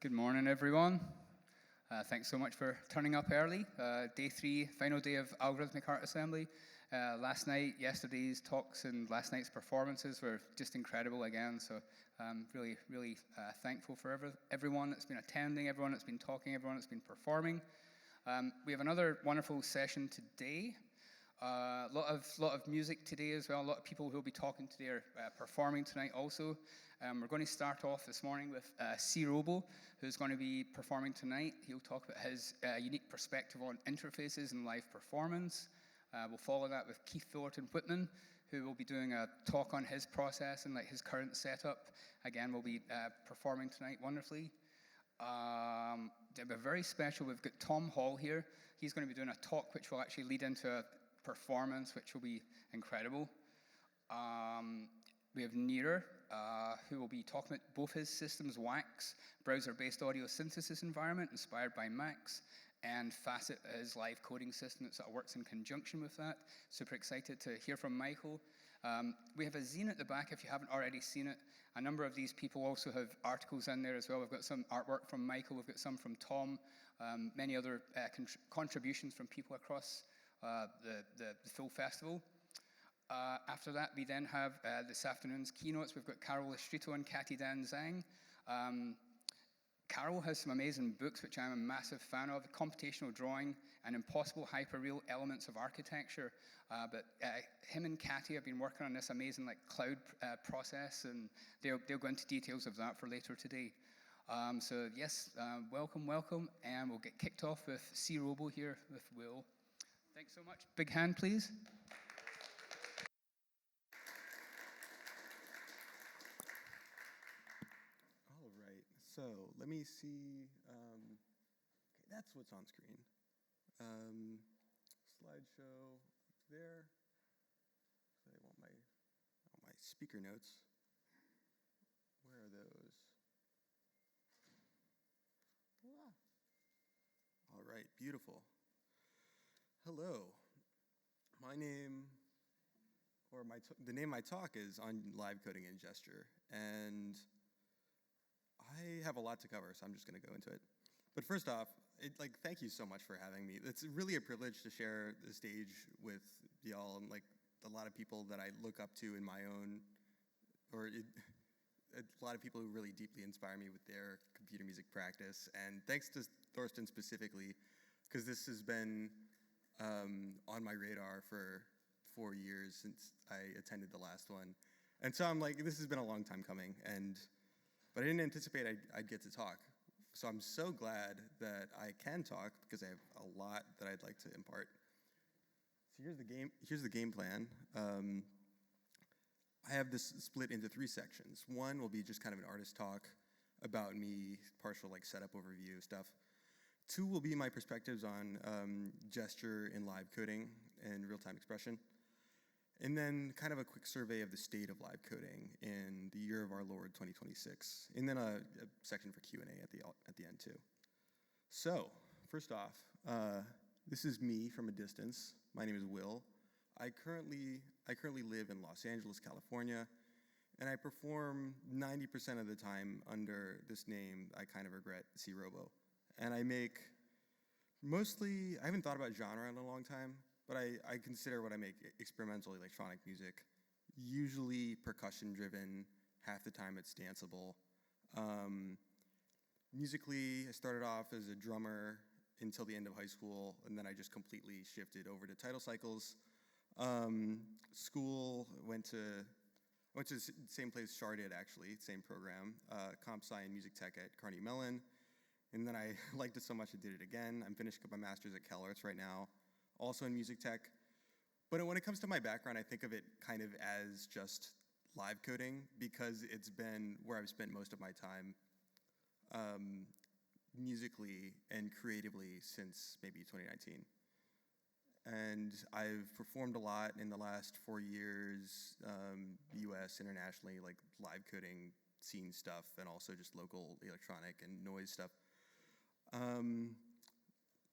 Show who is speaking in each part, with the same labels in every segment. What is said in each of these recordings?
Speaker 1: Good morning, everyone. Thanks so much for turning up early. Day 3, final day of Algorithmic Art Assembly. Last night, yesterday's talks and last night's performances were just incredible again, so I'm really thankful for everyone that's been attending, everyone that's been talking, everyone that's been performing. We have another wonderful session today. A lot of music today as well. A lot of people who will be talking today are performing tonight also. We're going to start off this morning with Strudel, who's going to be performing tonight. He'll talk about his unique perspective on interfaces and live performance. We'll follow that with Keith Thornton Whitman, who will be doing a talk on his process and his current setup. Again, will be performing tonight wonderfully. They're very special. We've got Tom Hall here. He's going to be doing a talk which will actually lead into a performance, which will be incredible. We have Neerer, who will be talking about both his systems, Wax, browser-based audio synthesis environment inspired by Max, and Facet, his live coding system that sort of works in conjunction with that. Super excited to hear from Michael. We have a zine at the back if you haven't already seen it. A number of these people also have articles in there as well. We've got some artwork from Michael, we've got some from Tom, many other contributions from people across the full festival. After that, we then have this afternoon's keynotes. We've got Carol Estrito and Cathy Dan Zhang. Carol has some amazing books, which I'm a massive fan of, Computational Drawing and Impossible Hyperreal Elements of Architecture. But him and Cathy have been working on this amazing cloud process, and they'll go into details of that for later today. So yes, welcome, and we'll get kicked off with C. Robo here with Will. Thanks so much. Big hand, please.
Speaker 2: All right, so let me see. Okay, that's what's on screen. Slideshow up there. So I want my speaker notes. Where are those? Ah. All right, beautiful. Hello, the name of my talk is on live coding and gesture, and I have a lot to cover, so I'm just going to go into it. But first off, thank you so much for having me. It's really a privilege to share the stage with y'all and a lot of people that I look up to in my own, a lot of people who really deeply inspire me with their computer music practice. And thanks to Thorsten specifically, because this has been on my radar for 4 years since I attended the last one. And so I'm this has been a long time coming, but I didn't anticipate I'd get to talk. So I'm so glad that I can talk because I have a lot that I'd like to impart. So here's the game plan. I have this split into 3 sections. One will be just kind of an artist talk about me, partial setup overview stuff. 2 will be my perspectives on gesture in live coding and real-time expression. And then kind of a quick survey of the state of live coding in the year of our Lord 2026. And then a section for Q&A at the end too. So, first off, this is me from a distance. My name is Will. I currently live in Los Angeles, California, and I perform 90% of the time under this name I kind of regret, C. Robo. And I make I haven't thought about genre in a long time, but I consider what I make experimental electronic music, usually percussion-driven. Half the time it's danceable. Musically, I started off as a drummer until the end of high school, and then I just completely shifted over to title cycles. School, went to the same place Char did, actually, same program, Comp Sci and Music Tech at Carnegie Mellon. And then I liked it so much I did it again. I'm finishing up my master's at CalArts right now, also in music tech. But when it comes to my background, I think of it kind of as just live coding because it's been where I've spent most of my time musically and creatively since maybe 2019. And I've performed a lot in the last 4 years, US, internationally, live coding scene stuff and also just local electronic and noise stuff.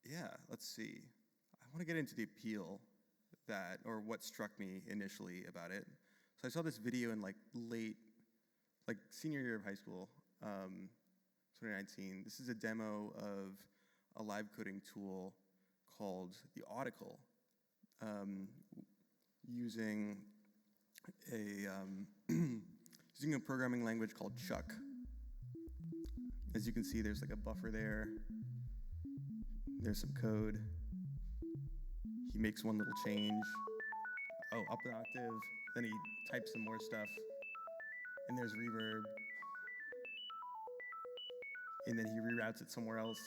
Speaker 2: Yeah, let's see. I want to get into the appeal or what struck me initially about it. So I saw this video in late, senior year of high school. 2019. This is a demo of a live coding tool called the Audicle, using using a programming language called Chuck. As you can see, there's like a buffer there. There's some code. He makes one little change. Oh, up an octave. Then he types some more stuff. And there's reverb. And then he reroutes it somewhere else.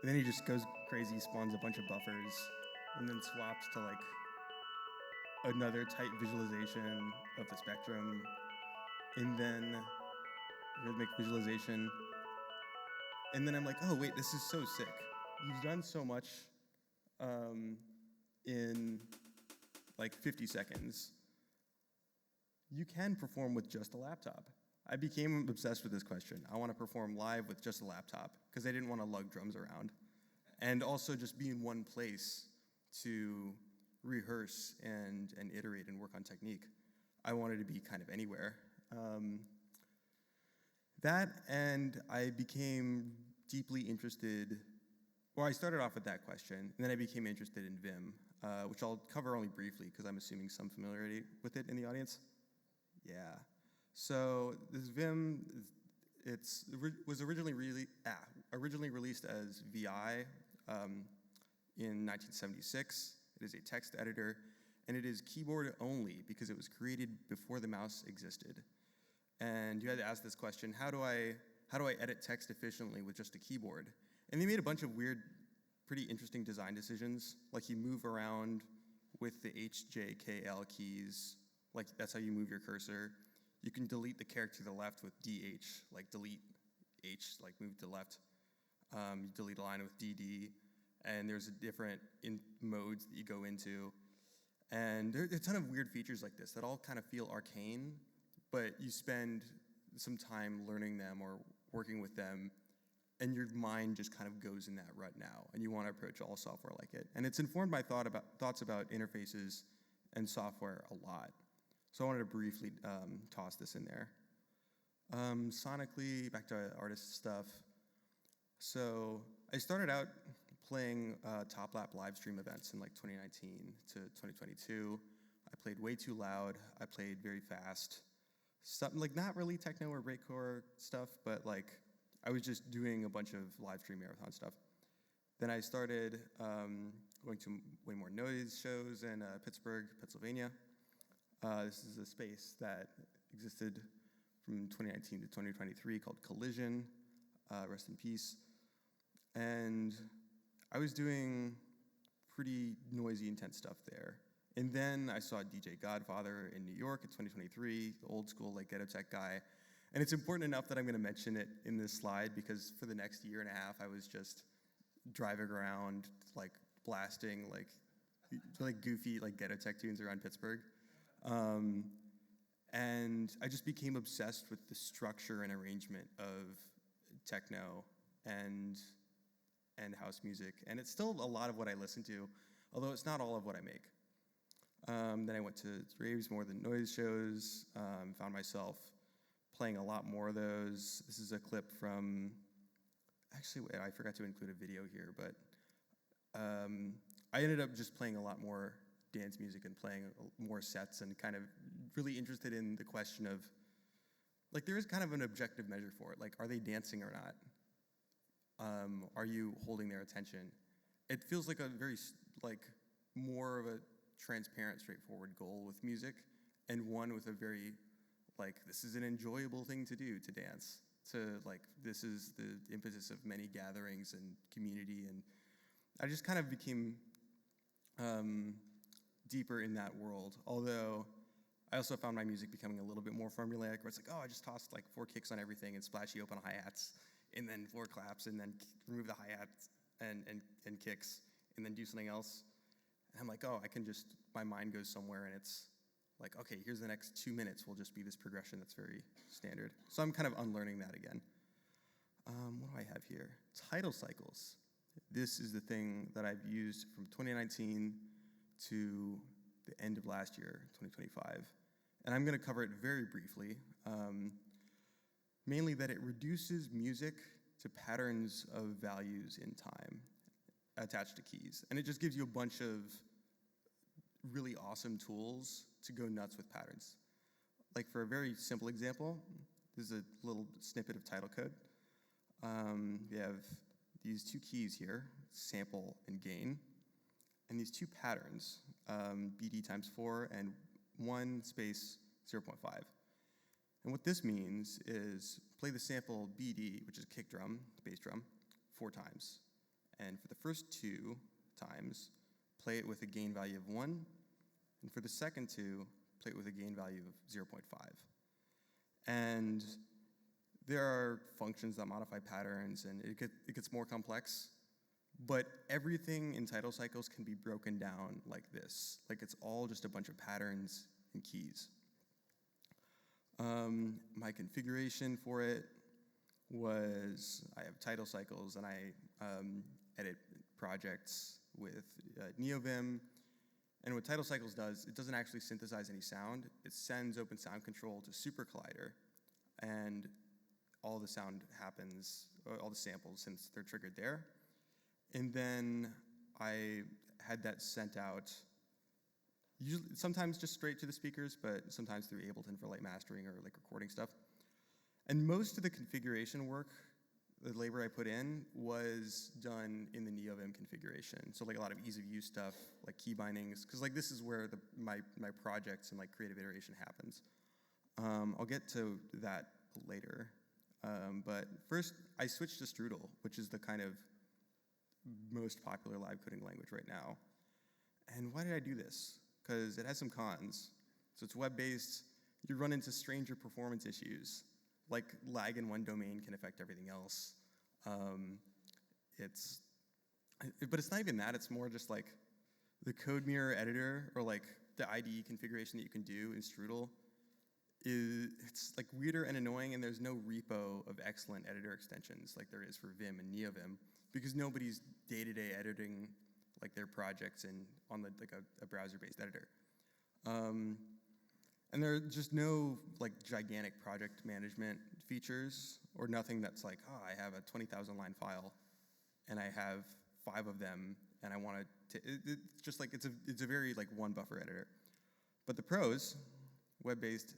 Speaker 2: And then he just goes crazy, spawns a bunch of buffers, and then swaps to like another tight visualization of the spectrum, and then rhythmic visualization. And then I'm like, oh wait, this is so sick. You've done so much in like 50 seconds. You can perform with just a laptop. I became obsessed with this question. I want to perform live with just a laptop because I didn't want to lug drums around. And also just be in one place to rehearse and iterate and work on technique. I wanted to be kind of anywhere. That, and I became deeply interested, well, I started off with that question, and then I became interested in Vim, which I'll cover only briefly because I'm assuming some familiarity with it in the audience. Yeah. So this Vim, was originally released as VI in 1976. It is a text editor, and it is keyboard only because it was created before the mouse existed. And you had to ask this question: how do I edit text efficiently with just a keyboard? And they made a bunch of weird, pretty interesting design decisions. Like you move around with the H, J, K, L keys. Like that's how you move your cursor. You can delete the character to the left with DH, like delete H, like move to the left. You delete a line with DD, and there's different modes that you go into. And there are a ton of weird features like this that all kind of feel arcane, but you spend some time learning them or working with them, and your mind just kind of goes in that rut now, and you want to approach all software like it. And it's informed my thoughts about interfaces and software a lot. So I wanted to briefly toss this in there. Sonically, back to artist stuff. So I started out playing Top Lap live stream events in like 2019 to 2022. I played way too loud. I played very fast. Something like not really techno or breakcore stuff, but like I was just doing a bunch of live stream marathon stuff. Then I started going to way more noise shows in Pittsburgh, Pennsylvania. This is a space that existed from 2019 to 2023 called Collision, rest in peace. And I was doing pretty noisy, intense stuff there. And then I saw DJ Godfather in New York in 2023, the old school like ghetto tech guy. And it's important enough that I'm gonna mention it in this slide because for the next year and a half, I was just driving around like blasting like really goofy like ghetto tech tunes around Pittsburgh. And I just became obsessed with the structure and arrangement of techno and house music. And it's still a lot of what I listen to, although it's not all of what I make. Then I went to raves, more than noise shows, found myself playing a lot more of those. This is a clip from, actually, I forgot to include a video here, but I ended up just playing a lot more dance music and playing more sets and kind of really interested in the question of, like, there is kind of an objective measure for it. Like, are they dancing or not? Are you holding their attention? It feels like a very, like, more of a transparent, straightforward goal with music, and one with a very, like, this is an enjoyable thing to do, to dance. To, like, this is the impetus of many gatherings and community, and I just kind of became deeper in that world, although I also found my music becoming a little bit more formulaic, where it's like, oh, I just tossed like 4 kicks on everything and splashy open hi-hats, and then 4 claps, and then remove the hi-hats and kicks, and then do something else. And I'm like, oh, I can just, my mind goes somewhere, and it's like, okay, here's the next 2 minutes will just be this progression that's very standard. So I'm kind of unlearning that again. What do I have here? Tidal cycles. This is the thing that I've used from 2019 to the end of last year, 2025. And I'm going to cover it very briefly. mainly that it reduces music to patterns of values in time attached to keys. And it just gives you a bunch of really awesome tools to go nuts with patterns. Like for a very simple example, this is a little snippet of title code. We have these two keys here, sample and gain, and these two patterns, BD times 4 and 1 space 0.5. And what this means is play the sample BD, which is a kick drum, bass drum, 4 times. And for the first 2 times, play it with a gain value of 1. And for the second 2, play it with a gain value of 0.5. And there are functions that modify patterns, and it gets more complex. But everything in title cycles can be broken down like this. Like it's all just a bunch of patterns and keys. My configuration for it was, I have title cycles, and I edit projects with NeoVim. And what title cycles does, it doesn't actually synthesize any sound. It sends open sound control to Super Collider, and all the sound happens, all the samples, since they're triggered there. And then I had that sent out, usually, sometimes just straight to the speakers, but sometimes through Ableton for light mastering or like recording stuff. And most of the configuration work, the labor I put in, was done in the NeoVim configuration. So like a lot of ease of use stuff, like key bindings, because like this is where my projects and like creative iteration happens. I'll get to that later. But first, I switched to Strudel, which is the kind of most popular live coding language right now. And why did I do this? Because it has some cons. So it's web-based. You run into stranger performance issues. Like lag in one domain can affect everything else. But it's not even that. It's more just like the code mirror editor, or like the IDE configuration that you can do in Strudel, it's like weirder and annoying, and there's no repo of excellent editor extensions like there is for Vim and NeoVim, because nobody's day-to-day editing like their projects on like a browser-based editor. And there are just no like gigantic project management features, or nothing that's like, oh, I have a 20,000 line file and I have 5 of them and I want to, it's just like, it's a very like one buffer editor. But the pros, web-based,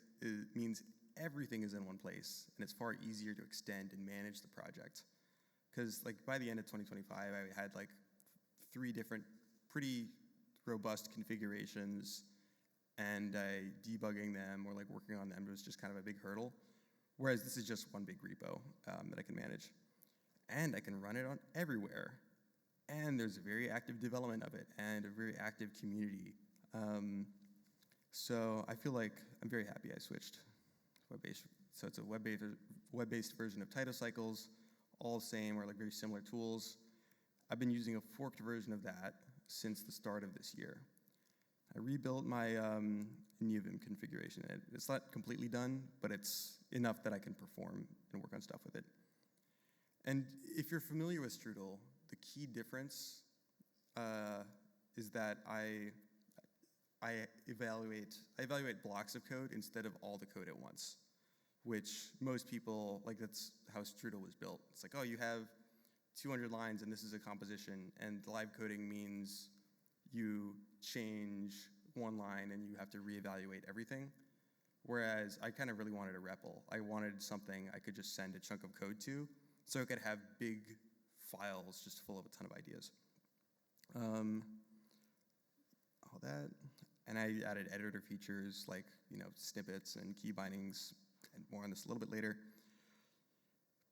Speaker 2: means everything is in one place, and it's far easier to extend and manage the project. Because like by the end of 2025, I had like 3 different pretty robust configurations, and debugging them or like working on them was just kind of a big hurdle. Whereas this is just one big repo that I can manage. And I can run it on everywhere. And there's a very active development of it and a very active community. So I feel like I'm very happy I switched web-based. So it's a web-based version of title cycles, all the same, or like very similar tools. I've been using a forked version of that since the start of this year. I rebuilt my NeoVim configuration. It's not completely done, but it's enough that I can perform and work on stuff with it. And if you're familiar with Strudel, the key difference is that I evaluate blocks of code instead of all the code at once, which most people, like that's how Strudel was built. It's like, oh, you have 200 lines and this is a composition, and live coding means you change one line and you have to reevaluate everything. Whereas I kind of really wanted a REPL. I wanted something I could just send a chunk of code to, so it could have big files just full of a ton of ideas. All that. And I added editor features like, snippets and key bindings, and more on this a little bit later.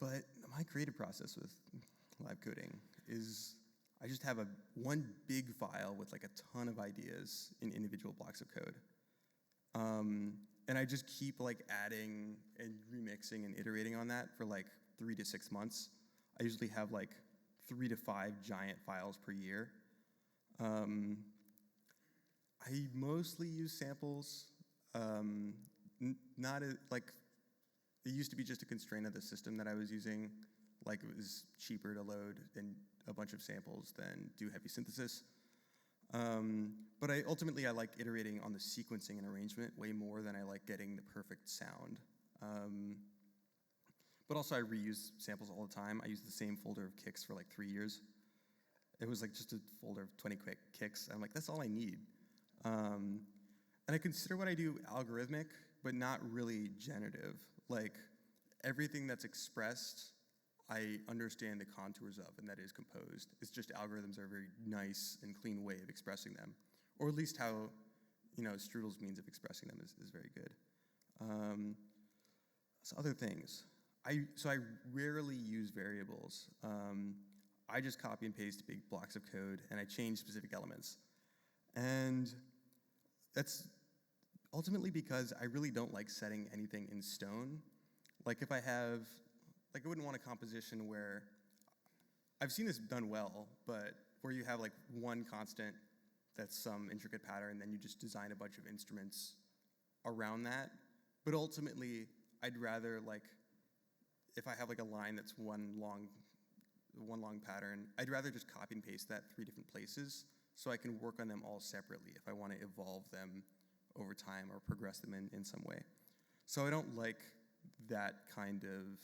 Speaker 2: But my creative process with live coding is I just have one big file with like a ton of ideas in individual blocks of code. And I just keep like adding and remixing and iterating on that for like 3 to 6 months. I usually have like 3 to 5 giant files per year. I mostly use samples. Not like, it used to be just a constraint of the system that I was using. Like it was cheaper to load and a bunch of samples than do heavy synthesis. But ultimately I like iterating on the sequencing and arrangement way more than I like getting the perfect sound. But also I reuse samples all the time. I use the same folder of kicks for like 3 years. It was like just a folder of 20 quick kicks. I'm like, that's all I need. And I consider what I do algorithmic, but not really generative. Like everything that's expressed, I understand the contours of, and that is composed. It's just algorithms are a very nice and clean way of expressing them. Or at least how, Strudel's means of expressing them is very good. So other things. So I rarely use variables. I just copy and paste big blocks of code, and I change specific elements. And that's ultimately because I really don't like setting anything in stone. Like if I wouldn't want a composition where, I've seen this done well, but where you have like one constant that's some intricate pattern, then you just design a bunch of instruments around that. But ultimately, I'd rather if I have like a line that's one long pattern, I'd rather just copy and paste that 3 different places so I can work on them all separately if I want to evolve them over time or progress them in some way. So I don't like that kind of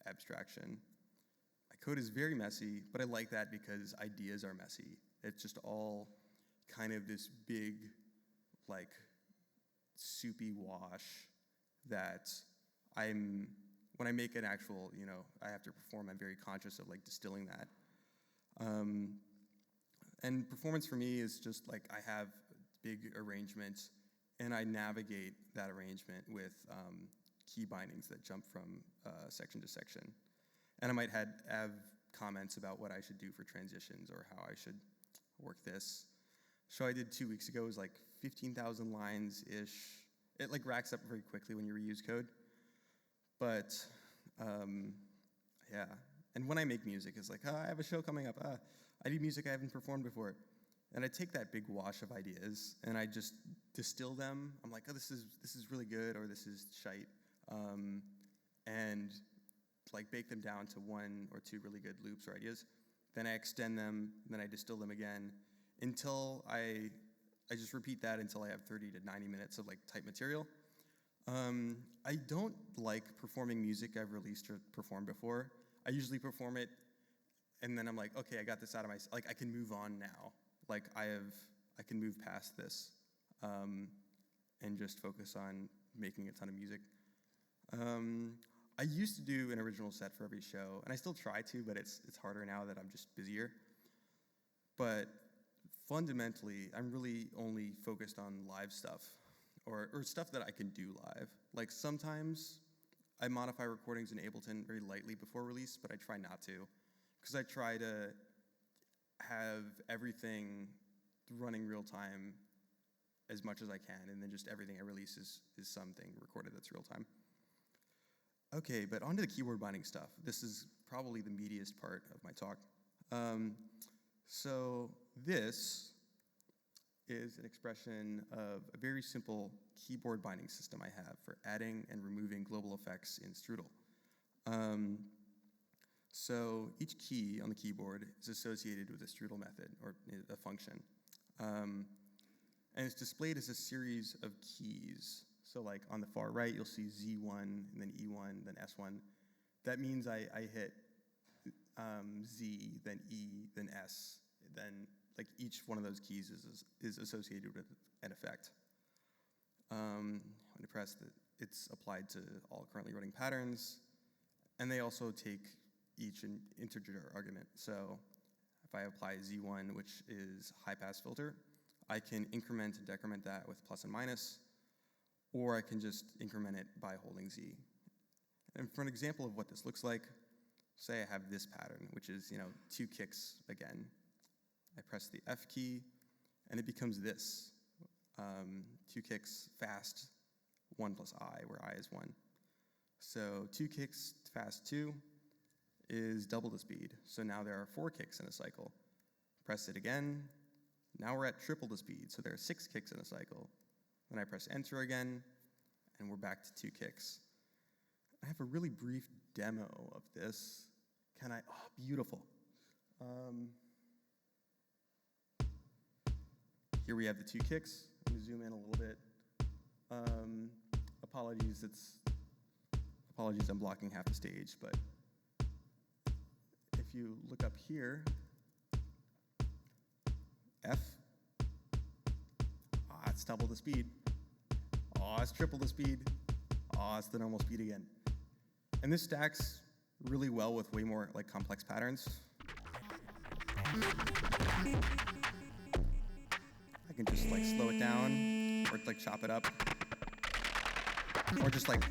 Speaker 2: abstraction. My code is very messy, but I like that because ideas are messy. It's just all kind of this big, soupy wash that when I make an actual, I have to perform, I'm very conscious of distilling that. And performance for me is just I have big arrangements and I navigate that arrangement with key bindings that jump from section to section. And I might have comments about what I should do for transitions or how I should work this. Show I did 2 weeks ago was 15,000 lines-ish. It racks up very quickly when you reuse code. But yeah. And when I make music, it's I have a show coming up. I need music I haven't performed before. And I take that big wash of ideas and I just distill them. I'm like, oh, this is really good, or this is shite. And bake them down to 1 or 2 really good loops or ideas. Then I extend them, then I distill them again until I just repeat that until I have 30 to 90 minutes of type material. I don't like performing music I've released or performed before. I usually perform it and then I'm like, okay, I got this out of my, I can move on now. I can move past this and just focus on making a ton of music. I used to do an original set for every show, and I still try to, but it's harder now that I'm just busier. But fundamentally, I'm really only focused on live stuff, or stuff that I can do live. Sometimes I modify recordings in Ableton very lightly before release, but I try not to, because I try to have everything running real time as much as I can, and then just everything I release is something recorded that's real time. Okay, but on to the keyboard binding stuff. This is probably the meatiest part of my talk. So this is an expression of a very simple keyboard binding system I have for adding and removing global effects in Strudel. So each key on the keyboard is associated with a Strudel method, or a function. And it's displayed as a series of keys. So on the far right, you'll see Z1, and then E1, then S1. That means I hit Z, then E, then S. Then each one of those keys is associated with an effect. When you press that, it's applied to all currently running patterns, and they also take each an integer argument. So if I apply Z1, which is high pass filter, I can increment and decrement that with plus and minus, or I can just increment it by holding Z. And for an example of what this looks like, say I have this pattern, which is 2 kicks again. I press the F key, and it becomes this. 2 kicks fast, 1 plus I, where I is 1. So 2 kicks fast 2 is double the speed. So now there are 4 kicks in a cycle. Press it again. Now we're at triple the speed, so there are 6 kicks in a cycle. Then I press enter again, and we're back to 2 kicks. I have a really brief demo of this. Can I? Oh, beautiful. Here we have the 2 kicks. I'm going to zoom in a little bit. Apologies, Apologies, I'm blocking half the stage, but if you look up here, F, it's double the speed. It's triple the speed. It's the normal speed again. And this stacks really well with way more like complex patterns. I can just like slow it down or like chop it up. Or just like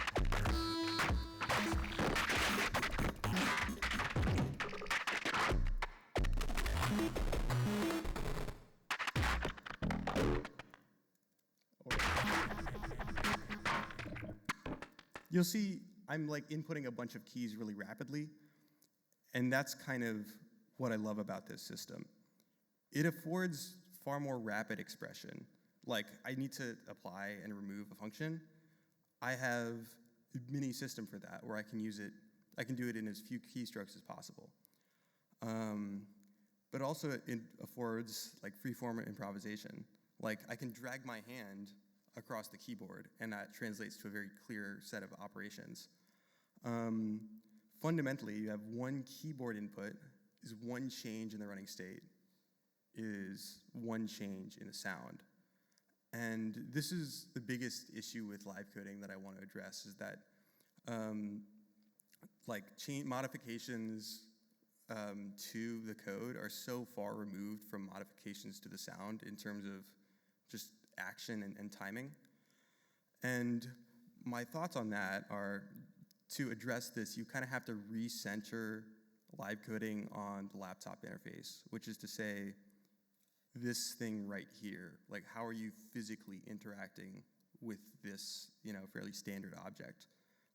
Speaker 2: you'll see I'm like inputting a bunch of keys really rapidly, and that's kind of what I love about this system. It affords far more rapid expression. Like, I need to apply and remove a function. I have a mini system for that where I can use it, I can do it in as few keystrokes as possible. But also it affords like freeform improvisation. Like, I can drag my hand across the keyboard, and that translates to a very clear set of operations. Fundamentally, you have one keyboard input is one change in the running state, is one change in the sound. And this is the biggest issue with live coding that I want to address, is that modifications to the code are so far removed from modifications to the sound in terms of just action and timing. And my thoughts on that are, to address this, you kind of have to recenter live coding on the laptop interface, which is to say, this thing right here, like how are you physically interacting with this, fairly standard object?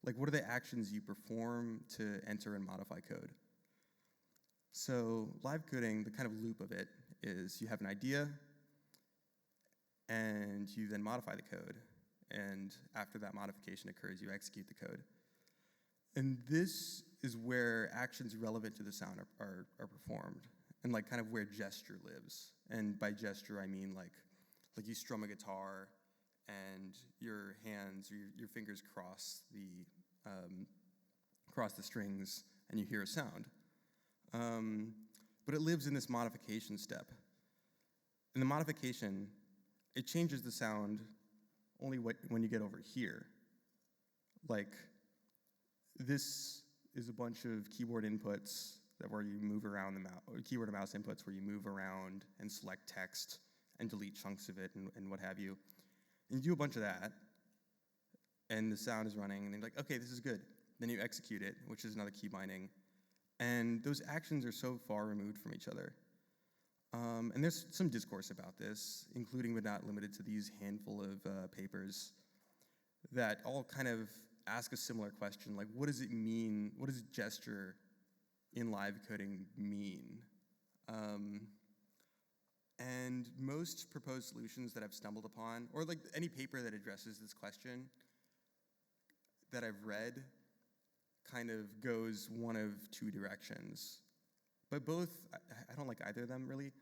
Speaker 2: Like, what are the actions you perform to enter and modify code? So live coding, the kind of loop of it is you have an idea, and you then modify the code. And after that modification occurs, you execute the code. And this is where actions relevant to the sound are performed, and like kind of where gesture lives. And by gesture, I mean like you strum a guitar, and your hands or your fingers cross the strings, and you hear a sound. But it lives in this modification step. And the modification, it changes the sound only when you get over here. Like, this is a bunch of keyboard inputs where you move around the mouse, or keyboard and mouse inputs where you move around and select text and delete chunks of it and what have you. And you do a bunch of that, and the sound is running, and you're like, okay, this is good. Then you execute it, which is another key binding. And those actions are so far removed from each other. And there's some discourse about this, including but not limited to these handful of papers that all kind of ask a similar question, like, what does it mean? What does gesture in live coding mean? And most proposed solutions that I've stumbled upon, or like any paper that addresses this question that I've read, kind of goes one of two directions. But both, I don't like either of them really.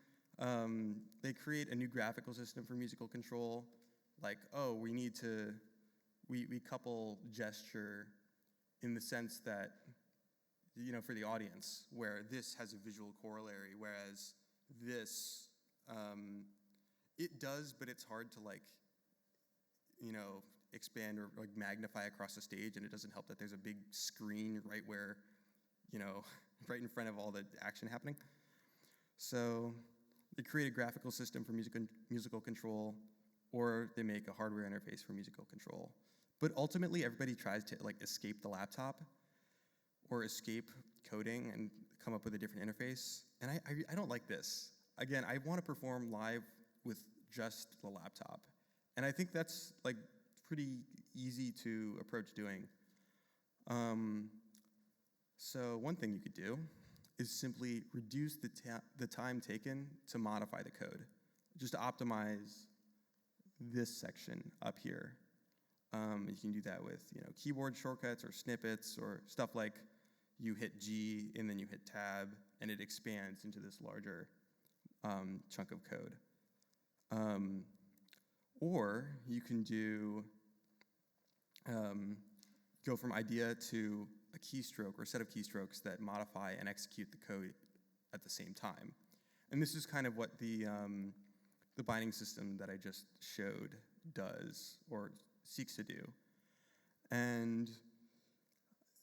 Speaker 2: They create a new graphical system for musical control. Like, oh, we couple gesture in the sense that, for the audience, where this has a visual corollary, whereas this, it does, but it's hard to expand or like magnify across the stage, and it doesn't help that there's a big screen right where, right in front of all the action happening. So they create a graphical system for musical control, or they make a hardware interface for musical control. But ultimately, everybody tries to escape the laptop or escape coding and come up with a different interface. And I don't like this. Again, I want to perform live with just the laptop. And I think that's pretty easy to approach doing. So one thing you could do is simply reduce the time taken to modify the code. Just optimize this section up here. You can do that with keyboard shortcuts or snippets or stuff like you hit G and then you hit tab and it expands into this larger chunk of code. Or you can do go from idea to a keystroke or a set of keystrokes that modify and execute the code at the same time. And this is kind of what the binding system that I just showed does or seeks to do. And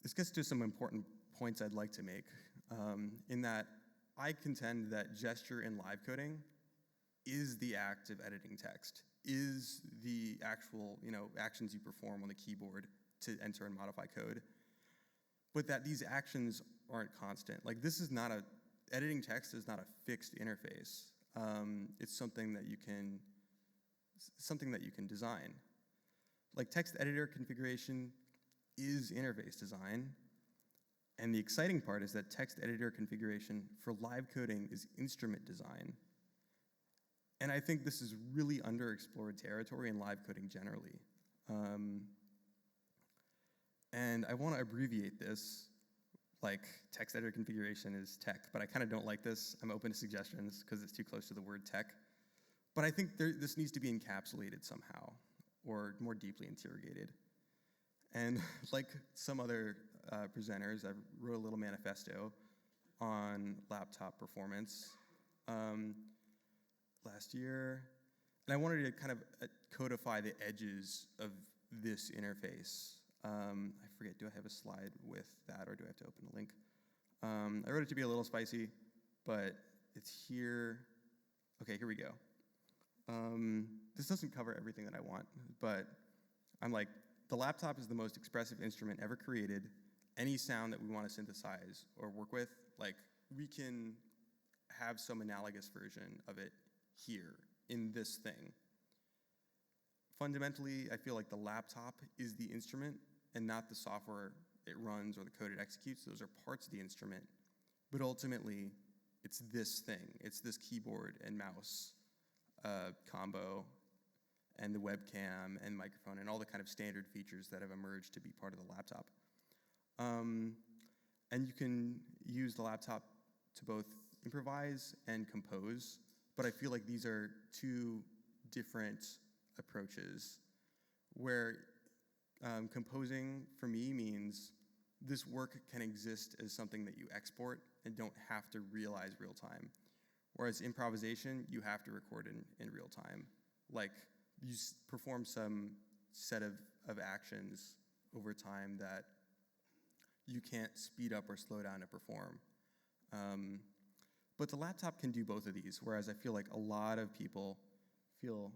Speaker 2: this gets to some important points I'd like to make, in that I contend that gesture in live coding is the act of editing text, is the actual, actions you perform on the keyboard to enter and modify code, but that these actions aren't constant. Like, editing text is not a fixed interface. It's something that you can design. Like, text editor configuration is interface design, and the exciting part is that text editor configuration for live coding is instrument design. And I think this is really underexplored territory in live coding generally. And I want to abbreviate this, like text editor configuration is tech, but I kind of don't like this. I'm open to suggestions because it's too close to the word tech. But I think this needs to be encapsulated somehow or more deeply interrogated. And like some other presenters, I wrote a little manifesto on laptop performance last year. And I wanted to kind of codify the edges of this interface. I forget, do I have a slide with that or do I have to open a link? I wrote it to be a little spicy, but it's here. Okay, here we go. This doesn't cover everything that I want, but I'm like, the laptop is the most expressive instrument ever created. Any sound that we want to synthesize or work with, like, we can have some analogous version of it here in this thing. Fundamentally, I feel like the laptop is the instrument and not the software it runs or the code it executes. Those are parts of the instrument. But ultimately, it's this thing. It's this keyboard and mouse combo and the webcam and microphone and all the kind of standard features that have emerged to be part of the laptop. And you can use the laptop to both improvise and compose, but I feel like these are two different approaches where composing for me means this work can exist as something that you export and don't have to realize real time. Whereas improvisation, you have to record in real time. Like, you perform some set of actions over time that you can't speed up or slow down to perform. But the laptop can do both of these, whereas I feel like a lot of people feel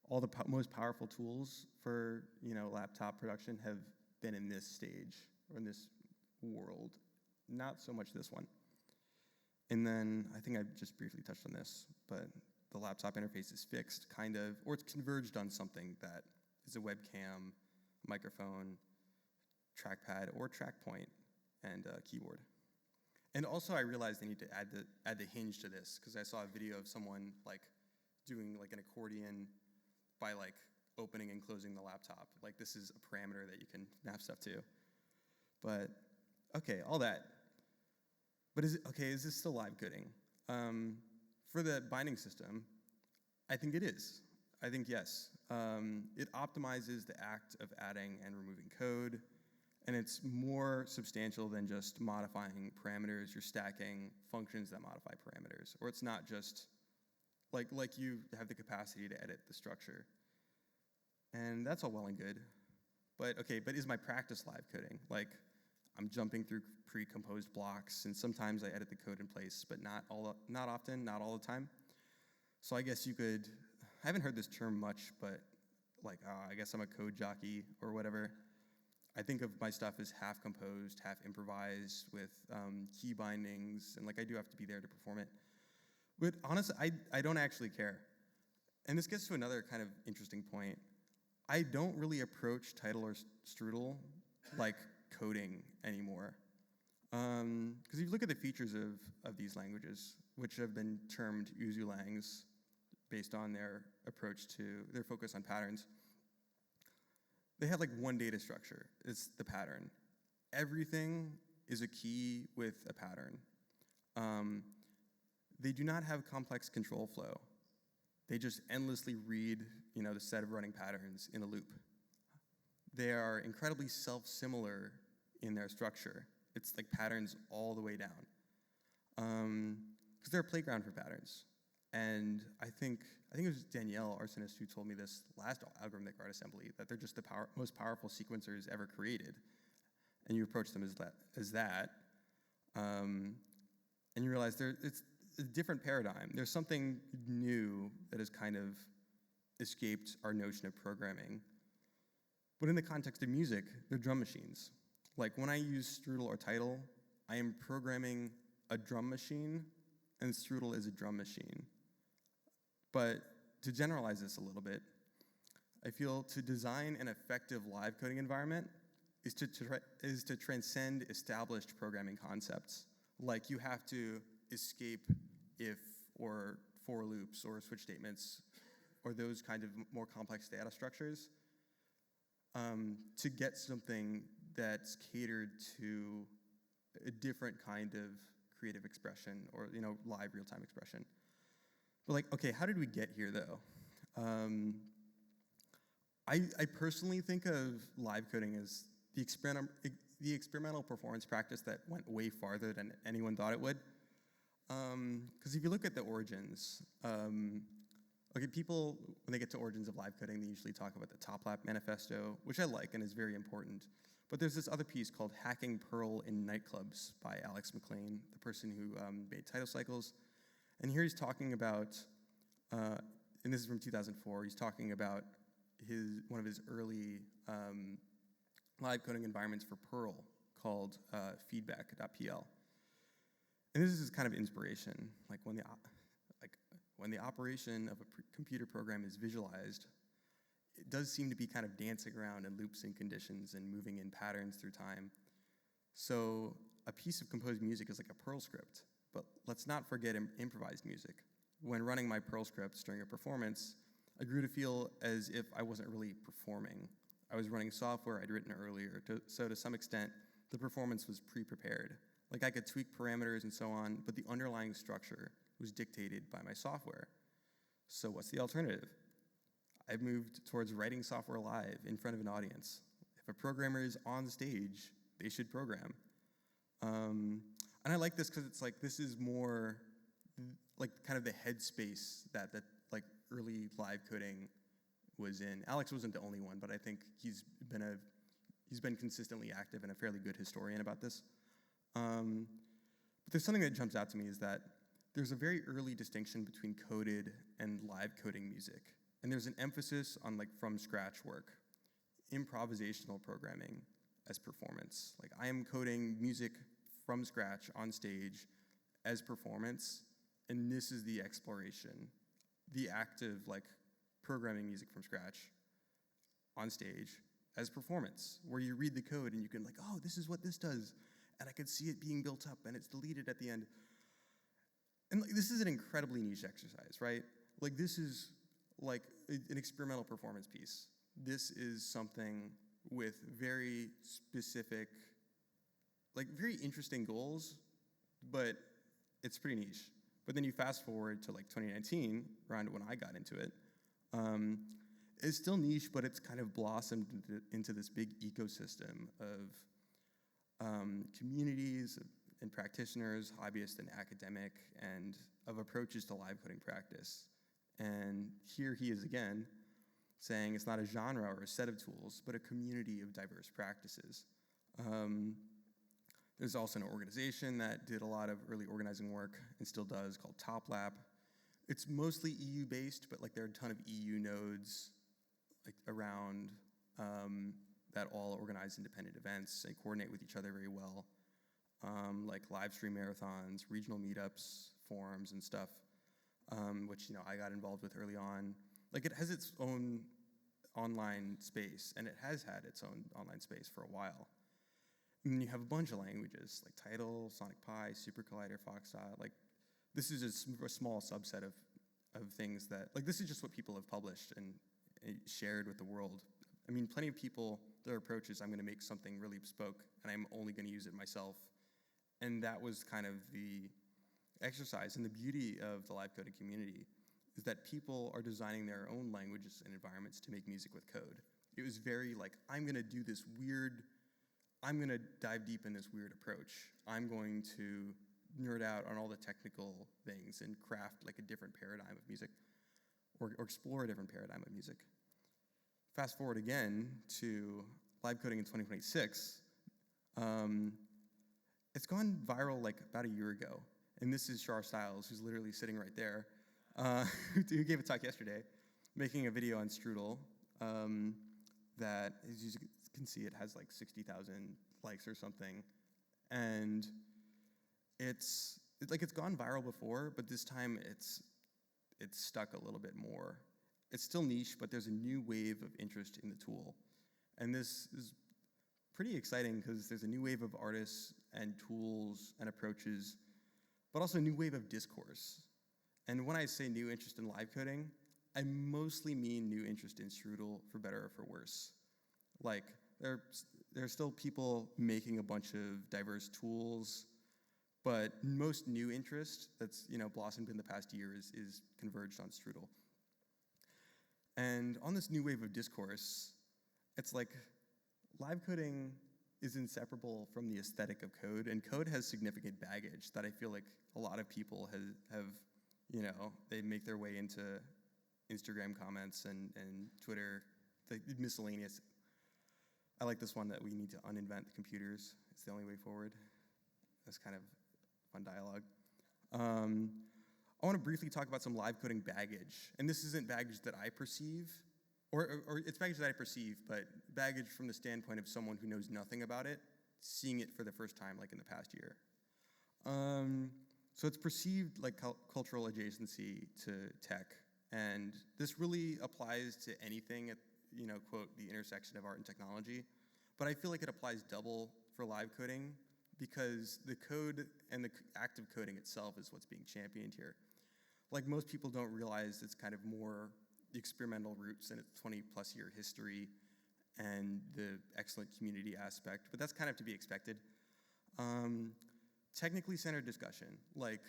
Speaker 2: all the most powerful tools for laptop production have been in this stage or in this world, not so much this one. And then I think I just briefly touched on this, but the laptop interface is fixed, kind of, or it's converged on something that is a webcam, microphone, trackpad, or track point, and keyboard. And also I realized I need to add the hinge to this, because I saw a video of someone doing an accordion by opening and closing the laptop. This is a parameter that you can map stuff to. But okay, all that. But is this still live coding? For the binding system, I think it is. I think yes. It optimizes the act of adding and removing code, and it's more substantial than just modifying parameters. You're stacking functions that modify parameters, or it's not just like you have the capacity to edit the structure. And that's all well and good. But is my practice live coding? I'm jumping through pre-composed blocks, and sometimes I edit the code in place, but not often, not all the time. So I guess you could, I haven't heard this term much, but I guess I'm a code jockey or whatever. I think of my stuff as half composed, half improvised with key bindings, and I do have to be there to perform it. But honestly, I don't actually care. And this gets to another kind of interesting point. I don't really approach Tidal or Strudel like coding anymore. Because if you look at the features of these languages, which have been termed Uzulangs based on their approach to their focus on patterns, they have one data structure. It's the pattern. Everything is a key with a pattern. They do not have complex control flow. They just endlessly read the set of running patterns in a loop. they are incredibly self-similar in their structure. It's like patterns all the way down. Because they're a playground for patterns. And I think it was Danielle, arsonist, who told me this last Algorithmic Art Assembly, that they're just the most powerful sequencers ever created. And you approach them as that. And you realize it's a different paradigm. There's something new that has kind of escaped our notion of programming. But in the context of music, they're drum machines. Like when I use Strudel or Tidal, I am programming a drum machine, and Strudel is a drum machine. But to generalize this a little bit, I feel to design an effective live coding environment is to transcend established programming concepts. Like you have to escape if or for loops or switch statements or those kind of more complex data structures to get something that's catered to a different kind of creative expression or live real-time expression. But like, okay, how did we get here though? I personally think of live coding as the experimental performance practice that went way farther than anyone thought it would. Because if you look at the origins, people, when they get to origins of live coding, they usually talk about the Top Lap Manifesto, which I like and is very important. But there's this other piece called Hacking Perl in Nightclubs by Alex McLean, the person who made title cycles. And here he's talking about, and this is from 2004, he's talking about one of his early live coding environments for Perl called feedback.pl. And this is kind of inspiration, like when the operation of a computer program is visualized, it does seem to be kind of dancing around in loops and conditions and moving in patterns through time. So a piece of composed music is like a Perl script, but let's not forget improvised music. When running my Perl scripts during a performance, I grew to feel as if I wasn't really performing. I was running software I'd written earlier, so to some extent, the performance was pre-prepared. Like I could tweak parameters and so on, but the underlying structure was dictated by my software. So what's the alternative? I've moved towards writing software live in front of an audience. If a programmer is on the stage, they should program. And I like this because it's like, this is more like kind of the headspace that like early live coding was in. Alex wasn't the only one, but I think he's been consistently active and a fairly good historian about this. But there's something that jumps out to me is that there's a very early distinction between coded and live coding music. And there's an emphasis on like from scratch work, improvisational programming as performance. Like I am coding music from scratch on stage as performance, and this is the exploration, the act of like programming music from scratch on stage as performance, where you read the code and you can like, oh, this is what this does. And I could see it being built up and it's deleted at the end. And like, this is an incredibly niche exercise, right? Like this is like an experimental performance piece. This is something with very specific, like very interesting goals, but it's pretty niche. But then you fast forward to like 2019, around when I got into it, it's still niche, but it's kind of blossomed into this big ecosystem of communities and practitioners, hobbyists and academic, and of approaches to live coding practice. And here he is again, saying it's not a genre or a set of tools, but a community of diverse practices. There's also an organization that did a lot of early organizing work and still does, called TopLap. It's mostly EU-based, but like there are a ton of EU nodes like around that all organize independent events and coordinate with each other very well, like live stream marathons, regional meetups, forums, and stuff, which I got involved with early on. Like it has its own online space, and it has had its own online space for a while. And then you have a bunch of languages, like Tidal, Sonic Pi, Super Collider, Foxtrot. Like this is a small subset of things that, like this is just what people have published and shared with the world. I mean, plenty of people, their approach is I'm going to make something really bespoke, and I'm only going to use it myself. And that was kind of the exercise. And the beauty of the live coding community is that people are designing their own languages and environments to make music with code. It was very like, I'm going to dive deep in this weird approach. I'm going to nerd out on all the technical things and craft like a different paradigm of music, or explore a different paradigm of music. Fast forward again to live coding in 2026. It's gone viral like about a year ago. And this is Shar Stiles, who's literally sitting right there, who gave a talk yesterday, making a video on Strudel that, as you can see, it has like 60,000 likes or something. And it's gone viral before, but this time it's stuck a little bit more. It's still niche, but there's a new wave of interest in the tool. And this is pretty exciting because there's a new wave of artists and tools and approaches, but also a new wave of discourse. And when I say new interest in live coding, I mostly mean new interest in Strudel, for better or for worse. Like, there are still people making a bunch of diverse tools, but most new interest that's blossomed in the past year is converged on Strudel. And on this new wave of discourse, it's like live coding is inseparable from the aesthetic of code, and code has significant baggage that I feel like a lot of people have they make their way into Instagram comments and Twitter, the miscellaneous. I like this one that we need to uninvent the computers. It's the only way forward. That's kind of fun dialogue. I want to briefly talk about some live coding baggage. And this isn't baggage that I perceive, or it's baggage that I perceive, but baggage from the standpoint of someone who knows nothing about it, seeing it for the first time like in the past year. So it's perceived like cultural adjacency to tech. And this really applies to anything at, quote, the intersection of art and technology. But I feel like it applies double for live coding because the code and the act of coding itself is what's being championed here. Like, most people don't realize it's kind of more experimental roots in its 20-plus year history and the excellent community aspect, but that's kind of to be expected. Technically centered discussion, like,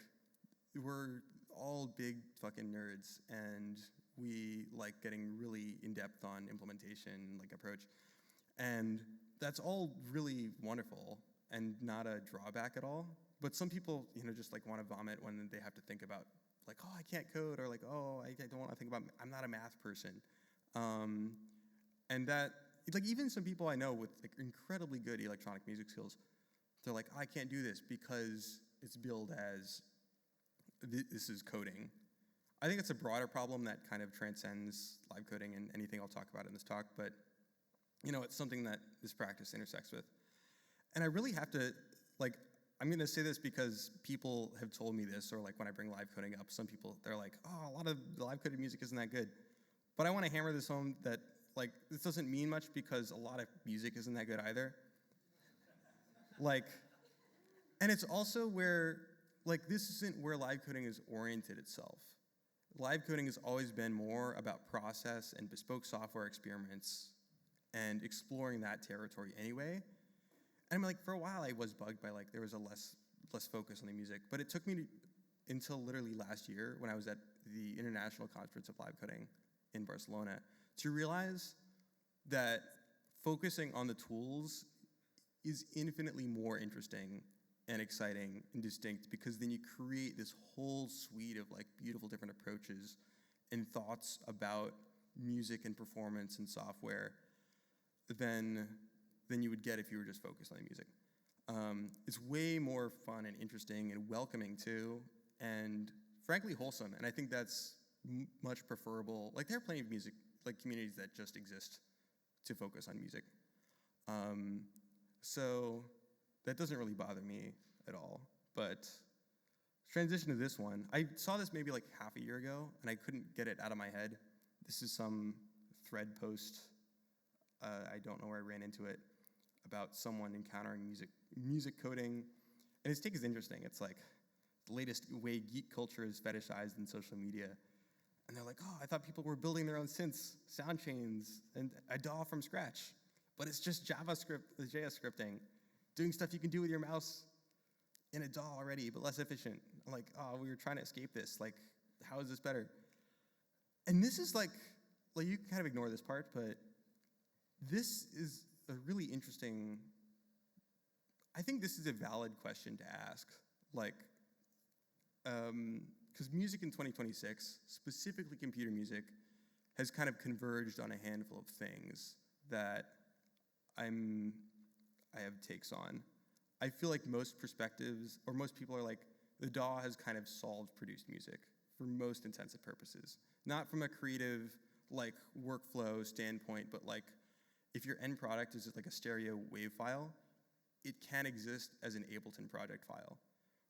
Speaker 2: we're all big fucking nerds, and we like getting really in-depth on implementation, like, approach, and that's all really wonderful and not a drawback at all. But some people, just like want to vomit when they have to think about, like, oh, I can't code, or like, oh, I don't want to think about, I'm not a math person. And that, like, even some people I know with like incredibly good electronic music skills, they're like, oh, I can't do this because it's billed as this is coding. I think it's a broader problem that kind of transcends live coding and anything I'll talk about in this talk, but it's something that this practice intersects with. And I really have to, like, I'm going to say this because people have told me this, or like when I bring live coding up, some people, they're like, oh, a lot of the live coded music isn't that good. But I want to hammer this home that, like, this doesn't mean much because a lot of music isn't that good either. Like, and it's also where, like, this isn't where live coding is oriented itself. Live coding has always been more about process and bespoke software experiments and exploring that territory anyway. And I'm like, for a while I was bugged by, like, there was a less focus on the music, but it took me until literally last year when I was at the International Conference of Live Coding in Barcelona to realize that focusing on the tools is infinitely more interesting and exciting and distinct, because then you create this whole suite of like beautiful different approaches and thoughts about music and performance and software than you would get if you were just focused on the music. It's way more fun and interesting and welcoming too, and frankly wholesome. And I think that's much preferable. Like, there are plenty of music, like, communities that just exist to focus on music. So that doesn't really bother me at all. But transition to this one. I saw this maybe like half a year ago, and I couldn't get it out of my head. This is some thread post. I don't know where I ran into it, about someone encountering music coding. And his take is interesting. It's like the latest way geek culture is fetishized in social media. And they're like, oh, I thought people were building their own synths, sound chains, and a DAW from scratch. But it's just JavaScript, JS scripting, doing stuff you can do with your mouse in a DAW already, but less efficient. I'm like, oh, we were trying to escape this. Like, how is this better? And this is like you can kind of ignore this part, but this is a really interesting, I think this is a valid question to ask. Like, because music in 2026, specifically computer music, has kind of converged on a handful of things that I have takes on. I feel like most perspectives, or most people are like, the DAW has kind of solved produced music for most intents and purposes. Not from a creative, like, workflow standpoint, but like, if your end product is just like a stereo wave file, it can exist as an Ableton project file,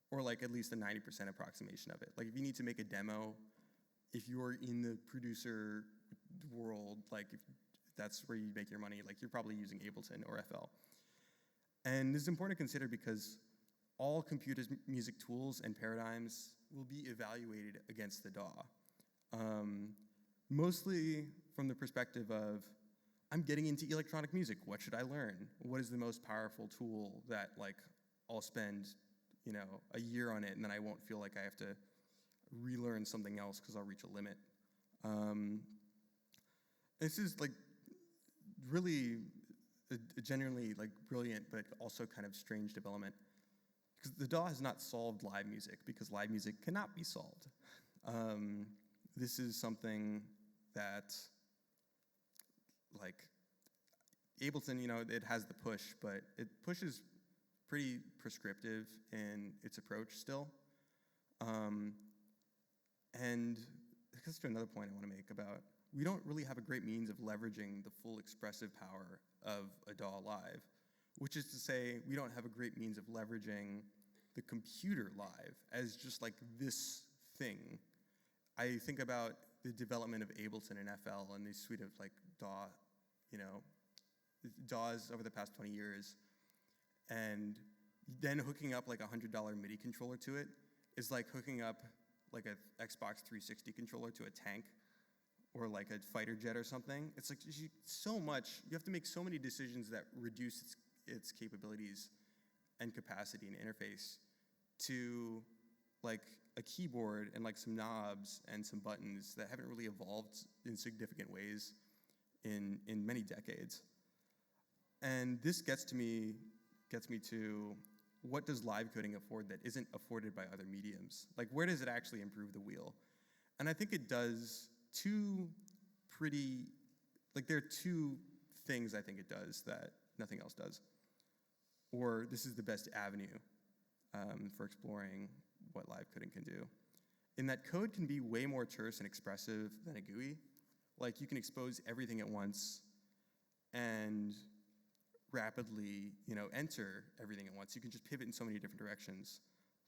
Speaker 2: or like at least a 90% approximation of it. Like if you need to make a demo, if you're in the producer world, like if that's where you make your money, like you're probably using Ableton or FL. And this is important to consider because all computer music tools and paradigms will be evaluated against the DAW. Mostly from the perspective of, I'm getting into electronic music, what should I learn? What is the most powerful tool that like I'll spend, a year on it and then I won't feel like I have to relearn something else because I'll reach a limit. This is like really a genuinely like brilliant but also kind of strange development. Because the DAW has not solved live music because live music cannot be solved. This is something that, like, Ableton, it has the push, but it pushes pretty prescriptive in its approach still. And it gets to another point I want to make about, we don't really have a great means of leveraging the full expressive power of a DAW live, which is to say we don't have a great means of leveraging the computer live as just like this thing. I think about the development of Ableton and FL and the suite of like DAW, DAWs over the past 20 years, and then hooking up like a $100 MIDI controller to it is like hooking up like a Xbox 360 controller to a tank or like a fighter jet or something. It's like so much, you have to make so many decisions that reduce its capabilities and capacity and interface to like a keyboard and like some knobs and some buttons that haven't really evolved in significant ways in many decades. And this gets me to what does live coding afford that isn't afforded by other mediums? Like where does it actually improve the wheel? And I think it does there are two things I think it does that nothing else does. Or this is the best avenue for exploring what live coding can do. In that code can be way more terse and expressive than a GUI. Like you can expose everything at once and rapidly, enter everything at once. You can just pivot in so many different directions.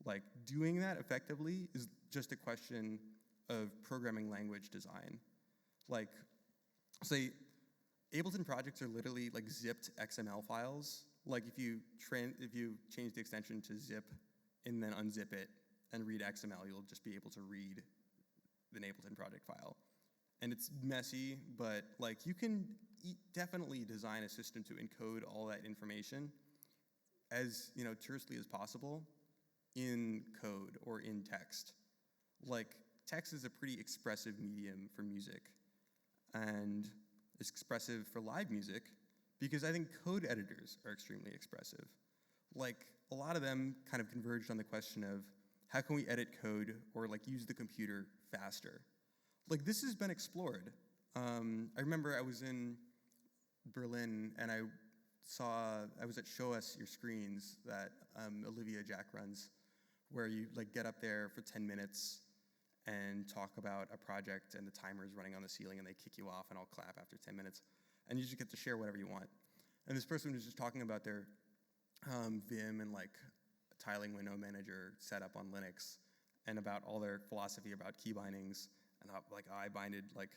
Speaker 2: Like doing that effectively is just a question of programming language design. Like, say, Ableton projects are literally like zipped XML files. Like if you change the extension to zip and then unzip it and read XML, you'll just be able to read an Ableton project file. And it's messy, but like you can definitely design a system to encode all that information as tersely as possible in code or in text. Like text is a pretty expressive medium for music, and it's expressive for live music because I think code editors are extremely expressive. Like a lot of them kind of converged on the question of how can we edit code or like use the computer faster? Like this has been explored. I remember I was in Berlin and I was at Show Us Your Screens that Olivia Jack runs, where you like get up there for 10 minutes and talk about a project and the timer is running on the ceiling and they kick you off and I'll clap after 10 minutes. And you just get to share whatever you want. And this person was just talking about their Vim and like tiling window manager setup on Linux and about all their philosophy about key bindings and how like I binded like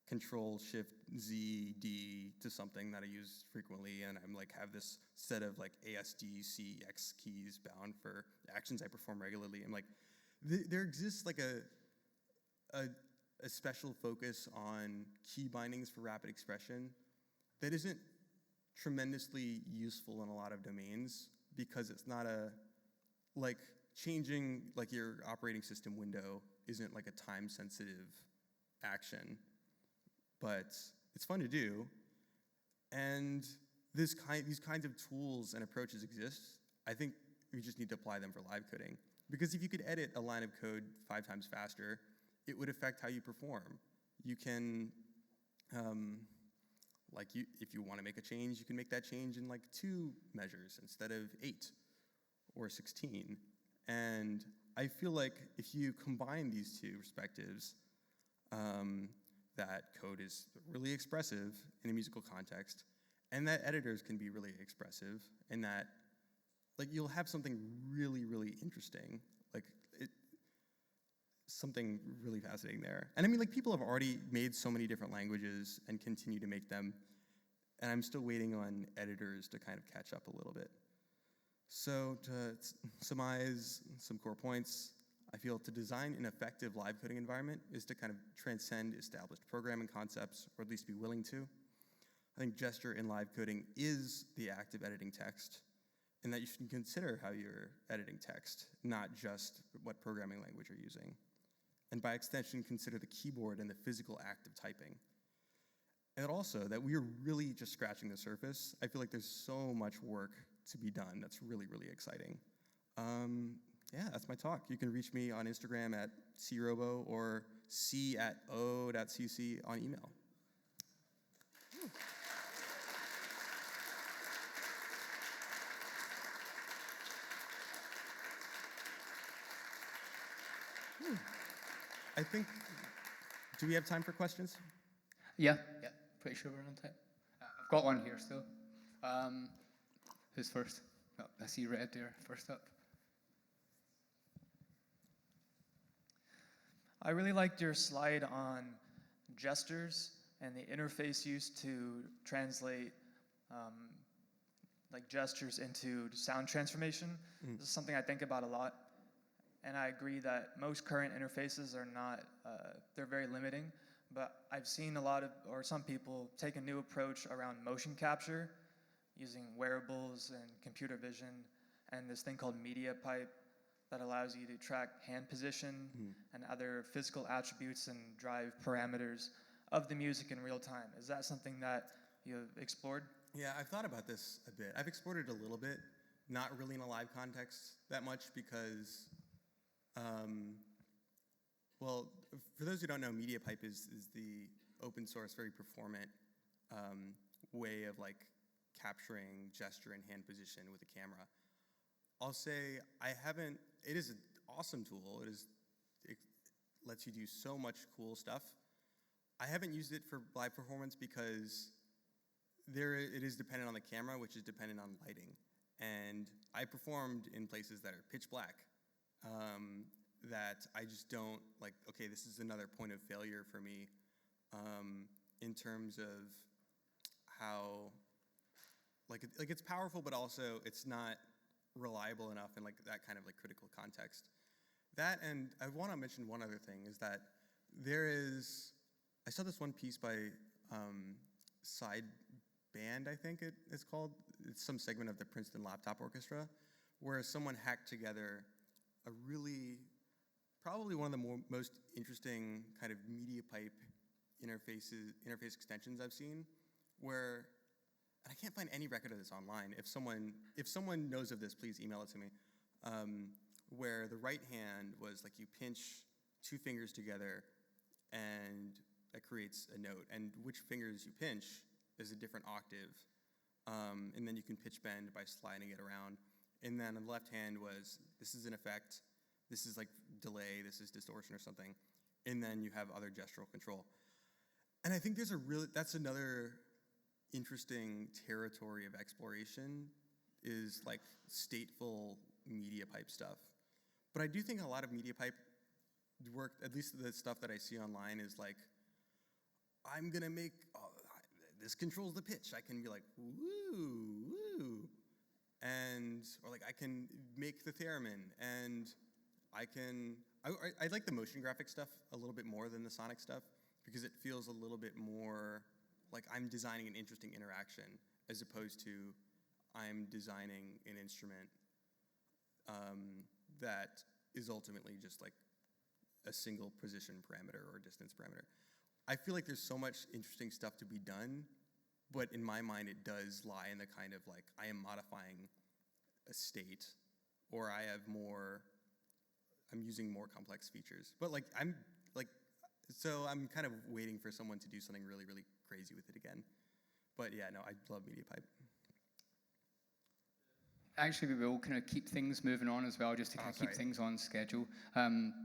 Speaker 2: Control-Shift-Z-D to something that I use frequently, and I'm like have this set of like ASD-CX keys bound for actions I perform regularly. I'm like, there exists like a special focus on key bindings for rapid expression that isn't tremendously useful in a lot of domains because it's not changing like your operating system window isn't like a time-sensitive action, but it's fun to do. And these kinds of tools and approaches exist. I think we just need to apply them for live coding. Because if you could edit a line of code 5 times faster, it would affect how you perform. You can, if you want to make a change, you can make that change in like 2 measures instead of 8 or 16. And I feel like if you combine these 2 perspectives, that code is really expressive in a musical context, and that editors can be really expressive, and that like you'll have something really, really interesting, something really fascinating there. And I mean, like, people have already made so many different languages and continue to make them, and I'm still waiting on editors to kind of catch up a little bit. So to surmise some core points, I feel to design an effective live coding environment is to kind of transcend established programming concepts, or at least be willing to. I think gesture in live coding is the act of editing text, and that you should consider how you're editing text, not just what programming language you're using. And by extension, consider the keyboard and the physical act of typing. And also that we are really just scratching the surface. I feel like there's so much work to be done that's really, really exciting. Yeah, that's my talk. You can reach me on Instagram at crobo or c@o.cc on email. I think, do we have time for questions?
Speaker 1: Yeah, pretty sure we're on time. I've got one here still. Who's first? Oh, I see Red there, first up.
Speaker 3: I really liked your slide on gestures and the interface used to translate like gestures into sound transformation. This is something I think about a lot. And I agree that most current interfaces are not, they're very limiting, but I've seen some people take a new approach around motion capture using wearables and computer vision and this thing called media pipe that allows you to track hand position and other physical attributes and drive parameters of the music in real time. Is that something that you've explored?
Speaker 2: Yeah, I've thought about this a bit. I've explored it a little bit, not really in a live context that much because, well, for those who don't know, MediaPipe is the open source, very performant way of like capturing gesture and hand position with a camera. I'll say it is an awesome tool. It lets you do so much cool stuff. I haven't used it for live performance because it is dependent on the camera, which is dependent on lighting. And I performed in places that are pitch black, that I just don't, like, okay, this is another point of failure for me in terms of how, like it's powerful, but also it's not reliable enough in like that kind of like critical context. That, and I want to mention one other thing, is that I saw this one piece by Side Band, I think it is called. It's some segment of the Princeton Laptop Orchestra, where someone hacked together a really, probably one of the most interesting kind of media pipe interface extensions I've seen, where, and I can't find any record of this online. If someone knows of this, please email it to me. Where the right hand was like you pinch 2 fingers together and that creates a note, and which fingers you pinch is a different octave. And then you can pitch bend by sliding it around. And then on the left hand was, this is an effect, this is like delay, this is distortion or something. And then you have other gestural control. And I think that's another interesting territory of exploration, is like stateful media pipe stuff. But I do think a lot of media pipe work, at least the stuff that I see online, is like, I'm gonna make, this controls the pitch. I can be like, woo, woo. Or like I can make the theremin, and I like the motion graphic stuff a little bit more than the sonic stuff, because it feels a little bit more like I'm designing an interesting interaction, as opposed to I'm designing an instrument that is ultimately just like a single position parameter or distance parameter. I feel like there's so much interesting stuff to be done, but in my mind it does lie in the kind of like I am modifying a state, or I'm using more complex features. But like I'm kind of waiting for someone to do something really, really crazy with it again. But yeah, no, I love MediaPipe.
Speaker 1: Actually, we will kind of keep things moving on as well, just to kind of keep things on schedule.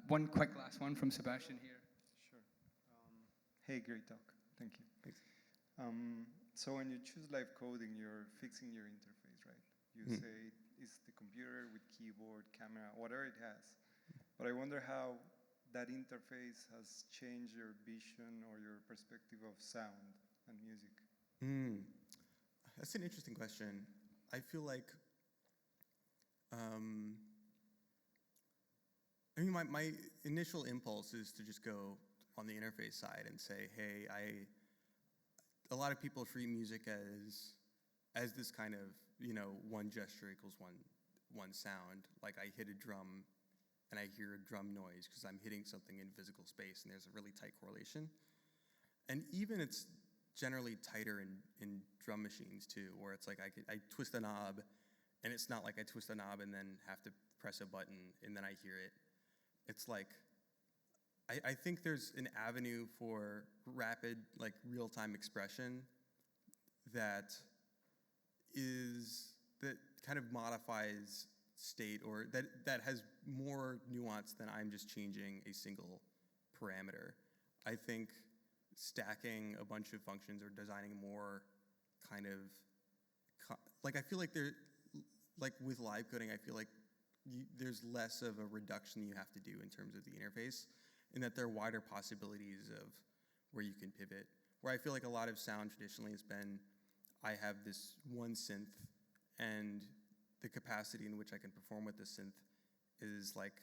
Speaker 1: One quick last one from Sebastian here.
Speaker 4: Sure. Hey, great talk. Thank you.
Speaker 2: Thanks.
Speaker 4: So when you choose live coding, you're fixing your interface, right? You say it's the computer with keyboard, camera, whatever it has. But I wonder how that interface has changed your vision or your perspective of sound and music.
Speaker 2: That's an interesting question. I feel like, I mean, my initial impulse is to just go on the interface side and say, hey, a lot of people treat music as this kind of, one gesture equals one sound. Like I hit a drum and I hear a drum noise because I'm hitting something in physical space, and there's a really tight correlation. And even it's generally tighter in drum machines too, where it's like I twist a knob, and it's not like I twist a knob and then have to press a button and then I hear it. It's like, I think there's an avenue for rapid, like real-time expression that kind of modifies state, or that has more nuance than I'm just changing a single parameter. I think stacking a bunch of functions or designing more kind of, like I feel like with live coding, I feel like there's less of a reduction you have to do in terms of the interface, and that there are wider possibilities of where you can pivot. Where I feel like a lot of sound traditionally has been, I have this one synth, and the capacity in which I can perform with the synth is like,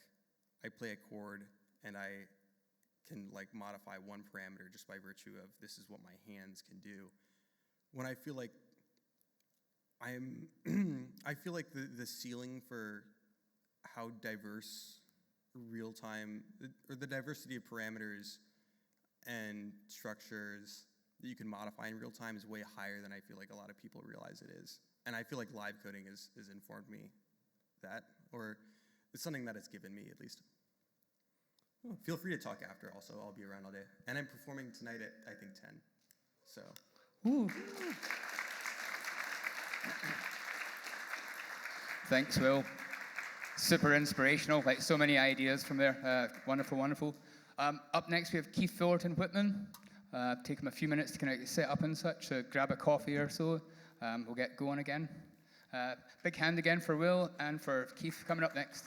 Speaker 2: I play a chord and I can like modify one parameter just by virtue of this is what my hands can do. When I feel like I feel like the ceiling for how diverse real-time, or the diversity of parameters and structures that you can modify in real time is way higher than I feel like a lot of people realize it is. And I feel like live coding has informed me that, or it's something that it's given me at least. Feel free to talk after also, I'll be around all day. And I'm performing tonight at, I think, 10, so.
Speaker 1: Ooh. Thanks, Will. Super inspirational, like so many ideas from there. Wonderful, wonderful. Up next we have Keith Fullerton Whitman. Take him a few minutes to kind of set up and such, so grab a coffee or so. We'll get going again. Big hand again for Will and for Keith coming up next.